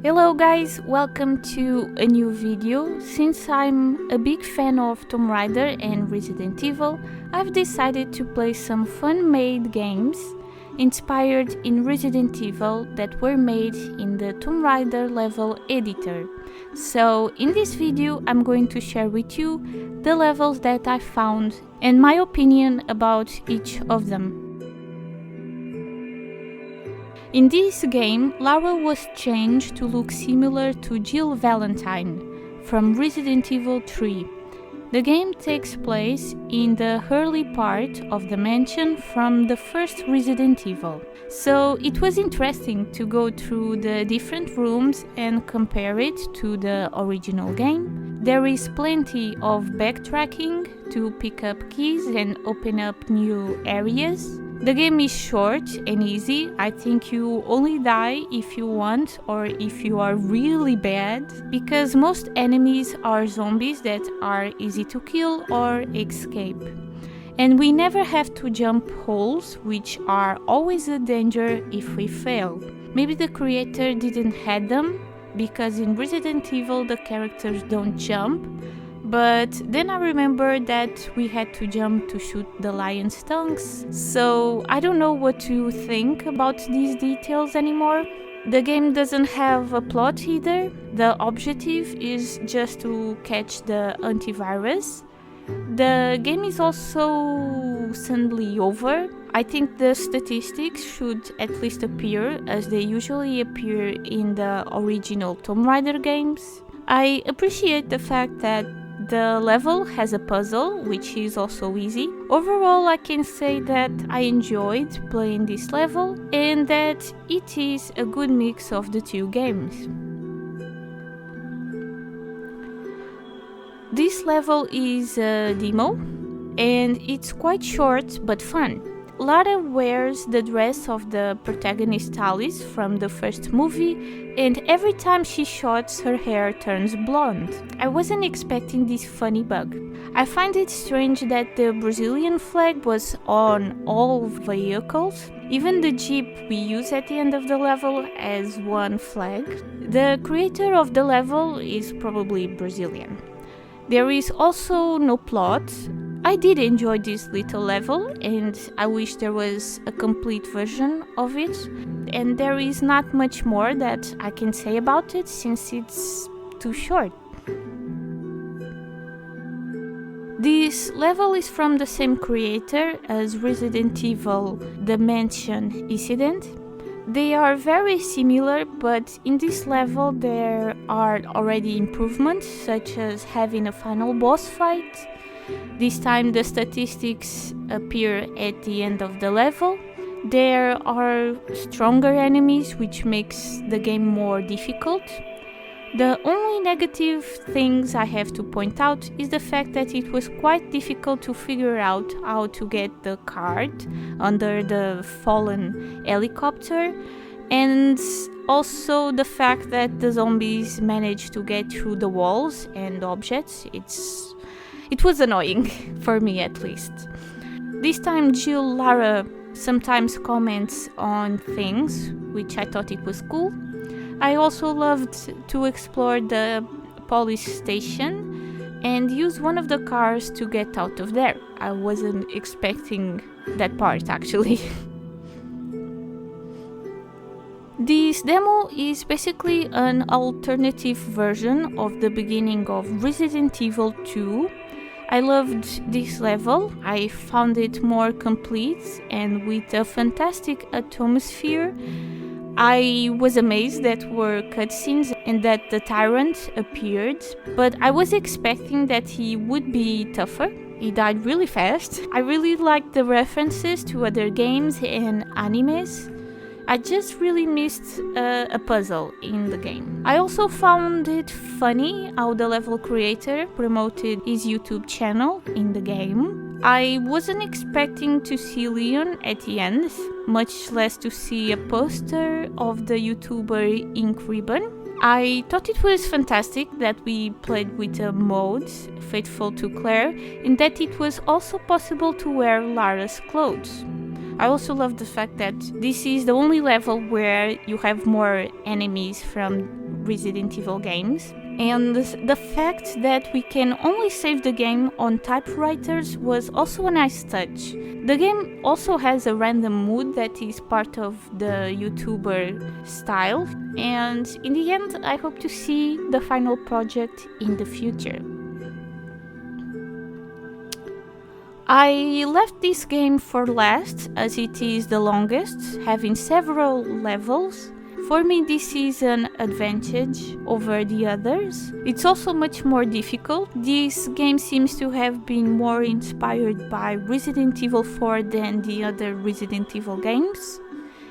Hello guys, welcome to a new video. Since I'm a big fan of Tomb Raider and Resident Evil, I've decided to play some fun-made games inspired in Resident Evil that were made in the Tomb Raider level editor. So in this video I'm going to share with you the levels that I found and my opinion about each of them. In this game, Lara was changed to look similar to Jill Valentine from Resident Evil 3. The game takes place in the early part of the mansion from the first Resident Evil. So it was interesting to go through the different rooms and compare it to the original game. There is plenty of backtracking to pick up keys and open up new areas. The game is short and easy. I think you only die if you want or if you are really bad, because most enemies are zombies that are easy to kill or escape. And we never have to jump holes, which are always a danger if we fail. Maybe the creator didn't have them, because in Resident Evil the characters don't jump. But then I remember that we had to jump to shoot the lion's tongues, so I don't know what to think about these details anymore. The game doesn't have a plot either. The objective is just to catch the antivirus. The game is also suddenly over. I think the statistics should at least appear as they usually appear in the original Tomb Raider games. I appreciate the fact that the level has a puzzle, which is also easy. Overall, I can say that I enjoyed playing this level and that it is a good mix of the two games. This level is a demo and it's quite short but fun. Lara wears the dress of the protagonist Alice from the first movie, and every time she shoots, her hair turns blonde. I wasn't expecting this funny bug. I find it strange that the Brazilian flag was on all vehicles. Even the jeep we use at the end of the level has one flag. The creator of the level is probably Brazilian. There is also no plot. I did enjoy this little level and I wish there was a complete version of it, and there is not much more that I can say about it since it's too short. This level is from the same creator as Resident Evil The Mansion Incident. They are very similar, but in this level there are already improvements, such as having a final boss fight. This time the statistics appear at the end of the level. There are stronger enemies, which makes the game more difficult. The only negative things I have to point out is the fact that it was quite difficult to figure out how to get the card under the fallen helicopter, and also the fact that the zombies managed to get through the walls and objects. It was annoying, for me at least. This time Jill Lara sometimes comments on things, which I thought it was cool. I also loved to explore the police station and use one of the cars to get out of there. I wasn't expecting that part actually. This demo is basically an alternative version of the beginning of Resident Evil 2. I loved this level. I found it more complete and with a fantastic atmosphere. I was amazed that were cutscenes and that the tyrant appeared, but I was expecting that he would be tougher. He died really fast. I really liked the references to other games and animes. I just really missed a puzzle in the game. I also found it funny how the level creator promoted his YouTube channel in the game. I wasn't expecting to see Leon at the end, much less to see a poster of the YouTuber Ink Ribbon. I thought it was fantastic that we played with a mode faithful to Claire, and that it was also possible to wear Lara's clothes. I also love the fact that this is the only level where you have more enemies from Resident Evil games. And the fact that we can only save the game on typewriters was also a nice touch. The game also has a random mood that is part of the YouTuber style, and in the end I hope to see the final project in the future. I left this game for last as it is the longest, having several levels. For me, this is an advantage over the others. It's also much more difficult. This game seems to have been more inspired by Resident Evil 4 than the other Resident Evil games,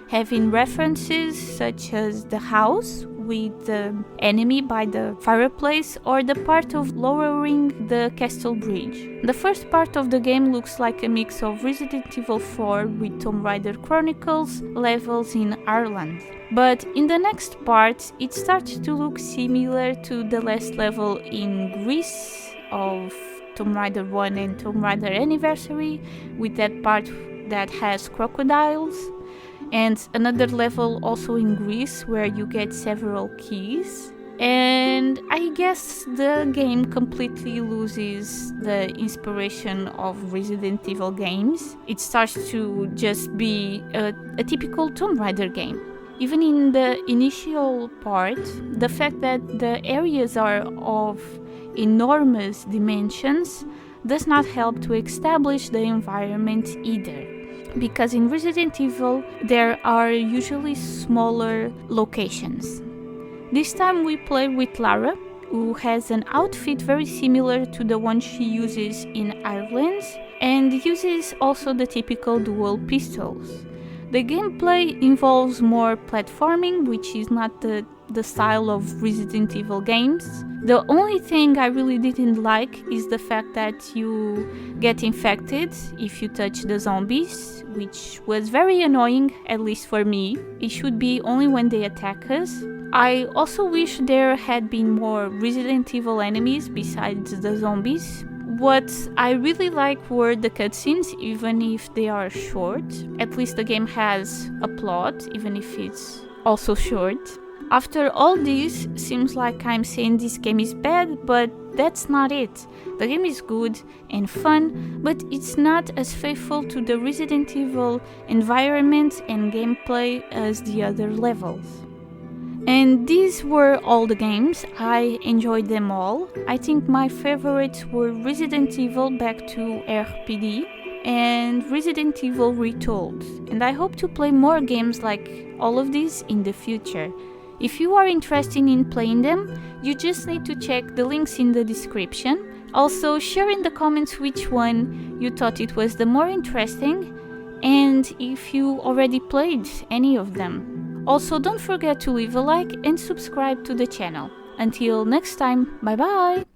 having references such as the house with the enemy by the fireplace or the part of lowering the castle bridge. The first part of the game looks like a mix of Resident Evil 4 with Tomb Raider Chronicles levels in Ireland. But in the next part, it starts to look similar to the last level in Greece of Tomb Raider 1 and Tomb Raider Anniversary, with that part that has crocodiles, and another level also in Greece where you get several keys. And I guess the game completely loses the inspiration of Resident Evil games. It starts to just be a typical Tomb Raider game. Even in the initial part, the fact that the areas are of enormous dimensions does not help to establish the environment either. Because in Resident Evil, there are usually smaller locations. This time we play with Lara, who has an outfit very similar to the one she uses in Ireland, and uses also the typical dual pistols. The gameplay involves more platforming, which is not the style of Resident Evil games. The only thing I really didn't like is the fact that you get infected if you touch the zombies, which was very annoying, at least for me. It should be only when they attack us. I also wish there had been more Resident Evil enemies besides the zombies. What I really like were the cutscenes, even if they are short. At least the game has a plot, even if it's also short. After all this, seems like I'm saying this game is bad, but that's not it. The game is good and fun, but it's not as faithful to the Resident Evil environment and gameplay as the other levels. And these were all the games. I enjoyed them all. I think my favorites were Resident Evil Back to RPD and Resident Evil Retold. And I hope to play more games like all of these in the future. If you are interested in playing them, you just need to check the links in the description. Also, share in the comments which one you thought it was the more interesting and if you already played any of them. Also, don't forget to leave a like and subscribe to the channel. Until next time, bye bye!